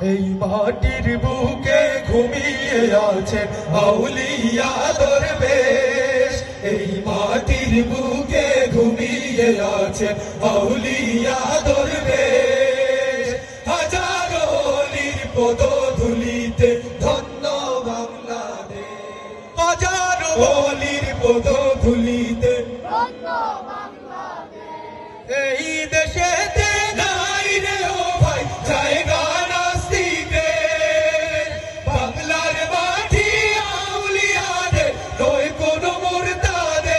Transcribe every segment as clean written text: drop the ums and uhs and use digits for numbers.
এই মাটির বুকে ঘুমিয়ে আছেন আউলিয়া দরবেশ। এই মাটির বুকে ঘুমিয়ে আছেন আউলিয়া দরবেশ। হাজারো অলির পদধূলিতে ধন্য বাংলাদেশ। হাজারো অলির পদধূলিতে ধন্য বাংলাদেশ। এই দেশেতে নাই রে ও ভাই জায়গা নাস্তিকের। বাংলার মাটি আউলিয়াদের নয় কোনো মুরতাদের।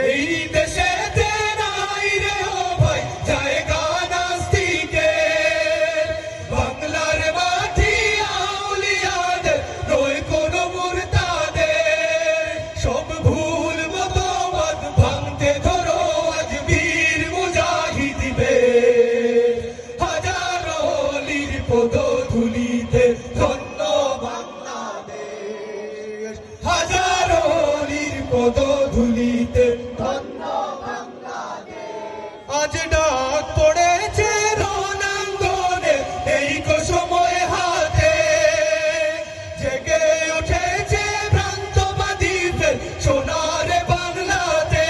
এই দেশেতে নাই রে ও ভাই জায়গা নাস্তিকের। বাংলার মাটি আউলিয়াদের নয় কোনো মুরতাদের। সব ভুল মতবাদ ভাঙতে ধরো আজ বীর মুজাহিদদের। হাজারো অলির পদধূলিতে ধন্য বাংলাদেশ। হাজারো অলির পদধূলিতে ধন্য বাংলাদেশ। আজ ডাক পড়েছে রণাঙ্গনে এই সময় হাতে। জেগে উঠেছে ভ্রান্তবাদীদের সোনার বাংলাতে।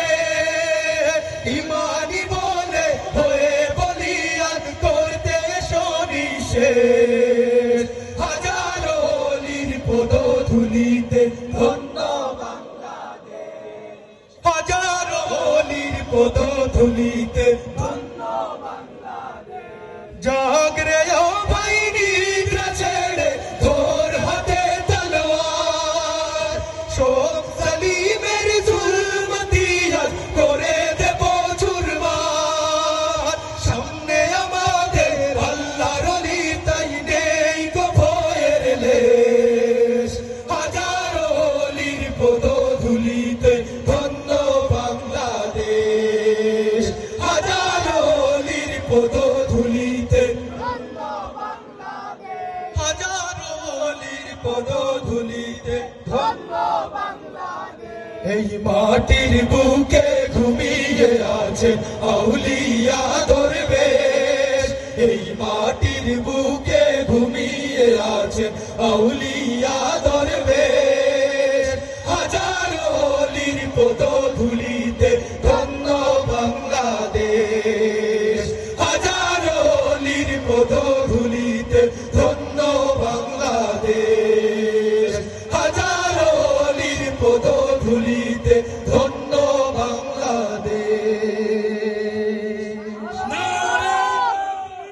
ইমানি বলে হয়ে বলিয়ান করতে সনিষেধ। হাজারো অলির পদধূলিতে ধন্য বাংলাদেশ। হাজারো অলির পদধূলিতে ধন্য বাংলাদেশ। জাগরে ও ভাই নিদ্রা ছেড়ে তোর হাতে তলোয়ার। শোক সালিমের জুলমতি আজ করে দেব চুরমার। সামনে আমাদের আল্লাহর অলি তাই নেই গো ভয়ের লেশ। হাজারো অলির পদধূলিতে ধন্য বাংলাদেশ। হাজারো অলির পদধূলিতে ধন্য বাংলাদেশ। হাজারো অলির পদধূলিতে ধন্য বাংলাদেশ। এই মাটির বুকে ঘুমিয়ে আছেন আউলিয়া দরবেশ। এই মাটির বুকে ঘুমিয়ে আছেন আউলিয়া